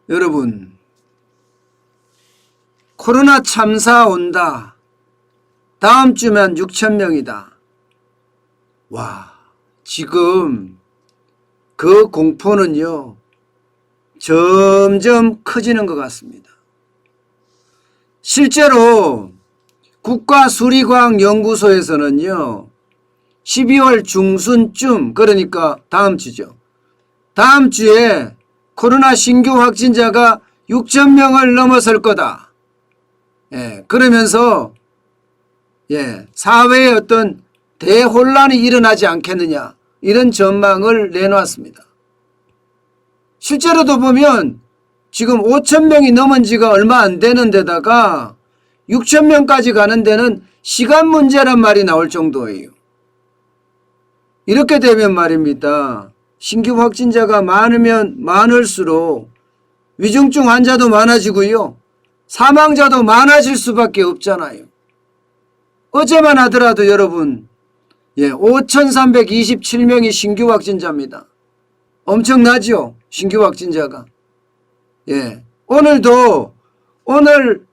여러분, 코로나 참사 온다. 다음 주면 6,000명이다. 와, 지금 그 공포는요, 점점 커지는 것 같습니다. 실제로 국가수리과학연구소에서는요, 12월 중순쯤, 그러니까 다음 주죠. 다음 주에 코로나 신규 확진자가 6,000명을 넘어설 거다. 그러면서 사회에 어떤 대혼란이 일어나지 않겠느냐, 이런 전망을 내놓았습니다. 실제로도 보면 지금 5,000명이 넘은 지가 얼마 안 되는 데다가 6,000명까지 가는 데는 시간 문제란 말이 나올 정도예요. 이렇게 되면 말입니다, 신규 확진자가 많으면 많을수록 위중증 환자도 많아지고요, 사망자도 많아질 수밖에 없잖아요. 어제만 하더라도 여러분 5,327명이 신규 확진자입니다. 엄청나죠? 신규 확진자가. 오늘도 오늘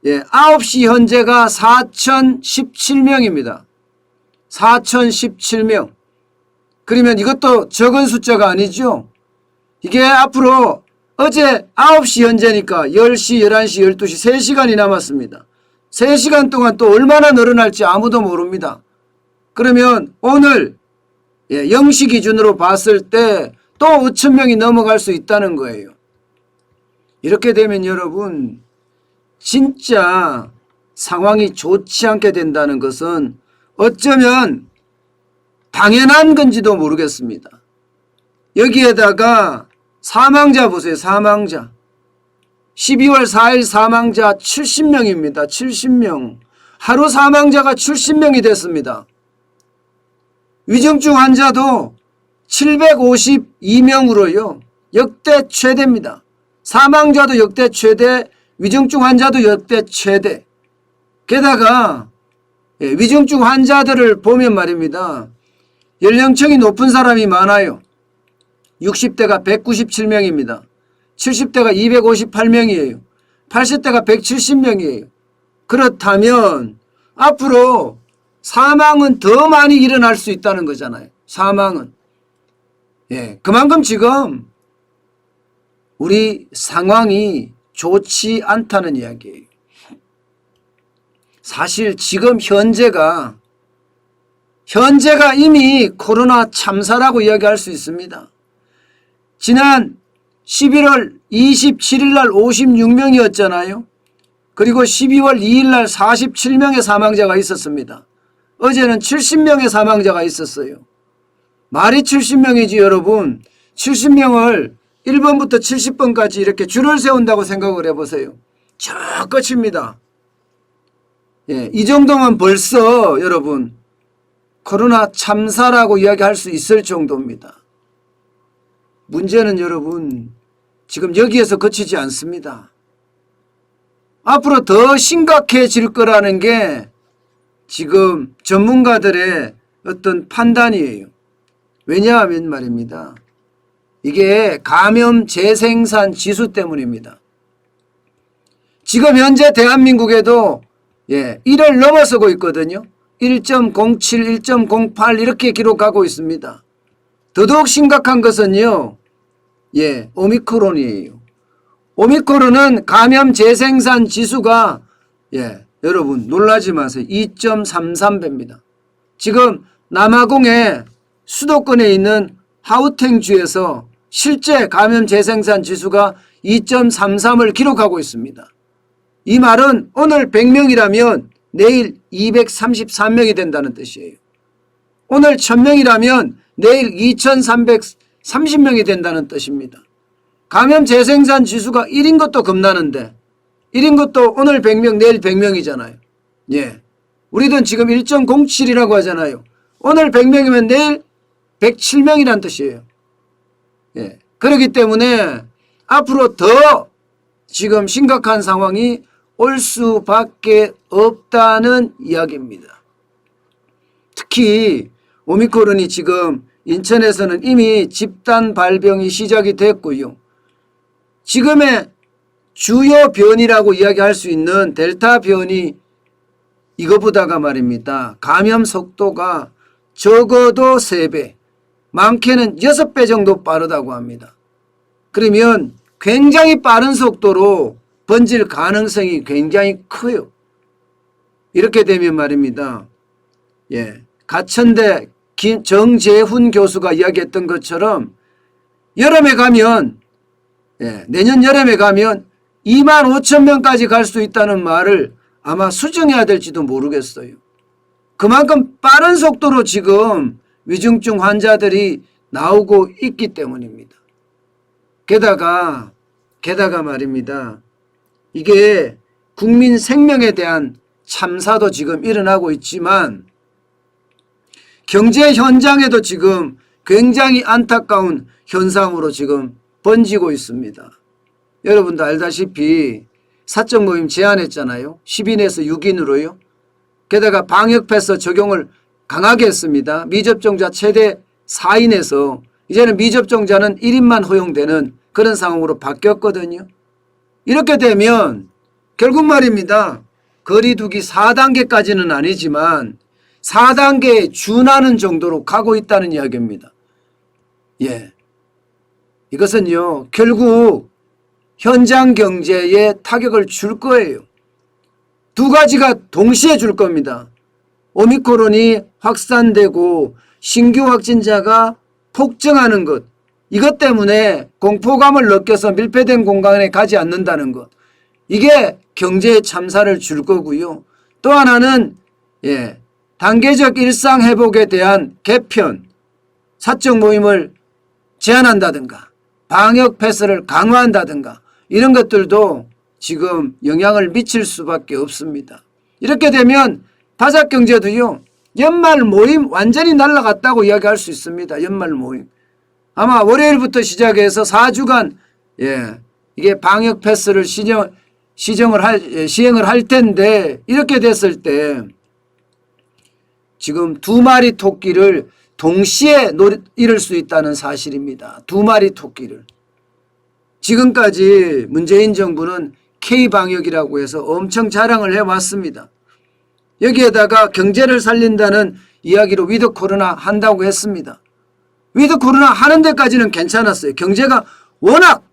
9시 현재가 4,017명입니다. 4,017명. 그러면 이것도 적은 숫자가 아니죠. 이게 앞으로 어제 9시 현재니까 10시, 11시, 12시 3시간이 남았습니다. 3시간 동안 또 얼마나 늘어날지 아무도 모릅니다. 그러면 오늘 0시 기준으로 봤을 때 또 5,000명이 넘어갈 수 있다는 거예요. 이렇게 되면 여러분, 진짜 상황이 좋지 않게 된다는 것은 어쩌면 당연한 건지도 모르겠습니다. 여기에다가 사망자 보세요. 사망자 12월 4일 사망자 70명입니다. 70명. 하루 사망자가 70명이 됐습니다. 위중증 환자도 752명으로요 역대 최대입니다. 사망자도 역대 최대, 위중증 환자도 역대 최대. 게다가 위중증 환자들을 보면 말입니다, 연령층이 높은 사람이 많아요. 60대가 197명입니다. 70대가 258명이에요. 80대가 170명이에요. 그렇다면 앞으로 사망은 더 많이 일어날 수 있다는 거잖아요. 사망은. 그만큼 지금 우리 상황이 좋지 않다는 이야기예요. 사실 지금 현재가 이미 코로나 참사라고 이야기할 수 있습니다. 지난 11월 27일 날 56명이었잖아요. 그리고 12월 2일 날 47명의 사망자가 있었습니다. 어제는 70명의 사망자가 있었어요. 말이 70명이지 여러분. 70명을 1번부터 70번까지 이렇게 줄을 세운다고 생각을 해보세요. 저 끝입니다. 이 정도면 벌써 여러분 코로나 참사라고 이야기할 수 있을 정도입니다. 문제는 여러분 지금 여기에서 그치지 않습니다. 앞으로 더 심각해질 거라는 게 지금 전문가들의 어떤 판단이에요. 왜냐하면 말입니다, 이게 감염 재생산 지수 때문입니다. 지금 현재 대한민국에도 1을 넘어서고 있거든요. 1.07, 1.08 이렇게 기록하고 있습니다. 더더욱 심각한 것은요, 오미크론이에요. 오미크론은 감염 재생산 지수가 여러분 놀라지 마세요. 2.33배입니다. 지금 남아공의 수도권에 있는 하우탱주에서 실제 감염 재생산 지수가 2.33을 기록하고 있습니다. 이 말은 오늘 100명이라면 내일 233명이 된다는 뜻이에요. 오늘 1000명이라면 내일 2330명이 된다는 뜻입니다. 감염 재생산 지수가 1인 것도 겁나는데 1인 것도 오늘 100명 내일 100명이잖아요. 우리는 지금 1.07이라고 하잖아요. 오늘 100명이면 내일 107명이란 뜻이에요. 그렇기 때문에 앞으로 더 지금 심각한 상황이 올 수밖에 없다는 이야기입니다. 특히 오미크론이 지금 인천에서는 이미 집단 발병이 시작이 됐고요. 지금의 주요 변이라고 이야기할 수 있는 델타 변이 이거보다가 말입니다. 감염 속도가 적어도 3배, 많게는 6배 정도 빠르다고 합니다. 그러면 굉장히 빠른 속도로 번질 가능성이 굉장히 커요. 이렇게 되면 말입니다. 가천대 정재훈 교수가 이야기했던 것처럼 여름에 가면 내년 여름에 가면 2만 5천 명까지 갈 수 있다는 말을 아마 수정해야 될지도 모르겠어요. 그만큼 빠른 속도로 지금 위중증 환자들이 나오고 있기 때문입니다. 게다가 말입니다. 이게 국민 생명에 대한 참사도 지금 일어나고 있지만 경제 현장에도 지금 굉장히 안타까운 현상으로 지금 번지고 있습니다. 여러분도 알다시피 사적 모임 제한했잖아요. 10인에서 6인으로요. 게다가 방역 패스 적용을 강하게 했습니다. 미접종자 최대 4인에서 이제는 미접종자는 1인만 허용되는 그런 상황으로 바뀌었거든요. 이렇게 되면 결국 말입니다. 거리두기 4단계까지는 아니지만 4단계에 준하는 정도로 가고 있다는 이야기입니다. 이것은요, 결국 현장 경제에 타격을 줄 거예요. 두 가지가 동시에 줄 겁니다. 오미크론이 확산되고 신규 확진자가 폭증하는 것, 이것 때문에 공포감을 느껴서 밀폐된 공간에 가지 않는다는 것, 이게 경제에 참사를 줄 거고요. 또 하나는 단계적 일상 회복에 대한 개편, 사적 모임을 제한한다든가 방역 패스를 강화한다든가 이런 것들도 지금 영향을 미칠 수밖에 없습니다. 이렇게 되면 바삭경제도요, 연말 모임 완전히 날아갔다고 이야기할 수 있습니다. 연말 모임. 아마 월요일부터 시작해서 4주간 이게 방역 패스를 시행을 할 텐데, 이렇게 됐을 때 지금 2마리 토끼를 동시에 잃을 수 있다는 사실입니다. 2마리 토끼를. 지금까지 문재인 정부는 K방역이라고 해서 엄청 자랑을 해왔습니다. 여기에다가 경제를 살린다는 이야기로 위드 코로나 한다고 했습니다. 위드 코로나 하는 데까지는 괜찮았어요. 경제가 워낙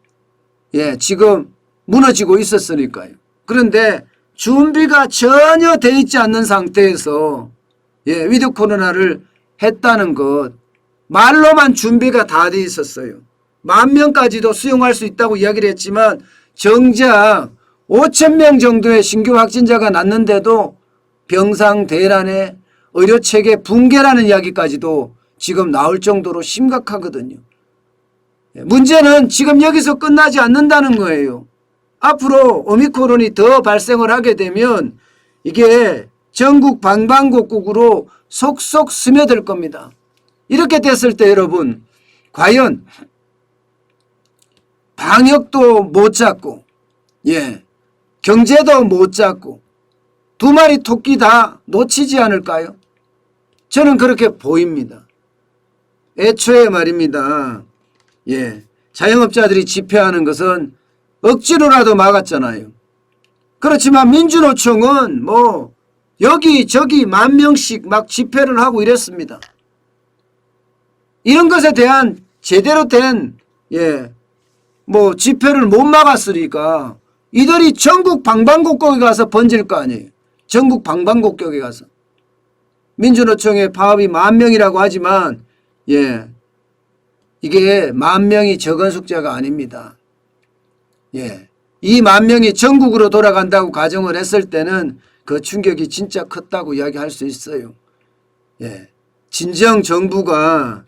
지금 무너지고 있었으니까요. 그런데 준비가 전혀 돼 있지 않는 상태에서 위드 코로나를 했다는 것, 말로만 준비가 다 돼 있었어요. 10,000명까지도 수용할 수 있다고 이야기를 했지만 정작 5,000명 정도의 신규 확진자가 났는데도 병상 대란에 의료체계 붕괴라는 이야기까지도 지금 나올 정도로 심각하거든요. 문제는 지금 여기서 끝나지 않는다는 거예요. 앞으로 오미크론이 더 발생을 하게 되면 이게 전국 방방곡곡으로 속속 스며들 겁니다. 이렇게 됐을 때 여러분, 과연 방역도 못 잡고 경제도 못 잡고 2마리 토끼 다 놓치지 않을까요? 저는 그렇게 보입니다. 애초에 말입니다. 자영업자들이 집회하는 것은 억지로라도 막았잖아요. 그렇지만 민주노총은 여기저기 10,000명씩 막 집회를 하고 이랬습니다. 이런 것에 대한 제대로 된 집회를 못 막았으니까 이들이 전국 방방곡곡에 가서 번질 거 아니에요. 전국 방방곡곡에 가서. 민주노총의 파업이 10,000명이라고 하지만 이게 10,000명이 적은 숫자가 아닙니다. 이 10,000명이 전국으로 돌아간다고 가정을 했을 때는 그 충격이 진짜 컸다고 이야기할 수 있어요. 진정 정부가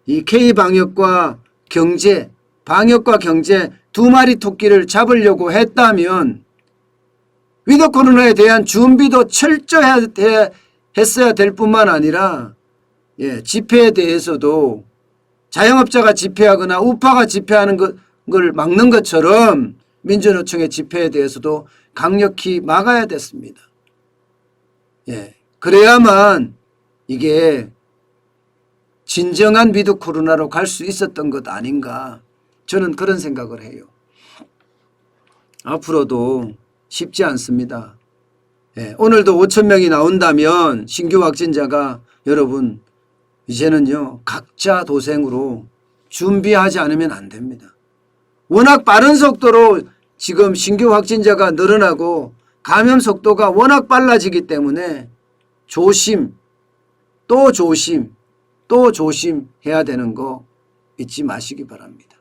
이 K방역과 경제, 방역과 경제 2마리 토끼를 잡으려고 했다면 위드 코로나에 대한 준비도 철저히 했어야 될 뿐만 아니라 집회에 대해서도 자영업자가 집회하거나 우파가 집회하는 걸 막는 것처럼 민주노총의 집회에 대해서도 강력히 막아야 됐습니다. 그래야만 이게 진정한 위드 코로나로 갈 수 있었던 것 아닌가, 저는 그런 생각을 해요. 앞으로도 쉽지 않습니다. 예, 오늘도 5천 명이 나온다면 신규 확진자가 여러분 이제는요 각자 도생으로 준비하지 않으면 안 됩니다. 워낙 빠른 속도로 지금 신규 확진자가 늘어나고 감염 속도가 워낙 빨라지기 때문에 조심 또 조심 또 조심해야 되는 거 잊지 마시기 바랍니다.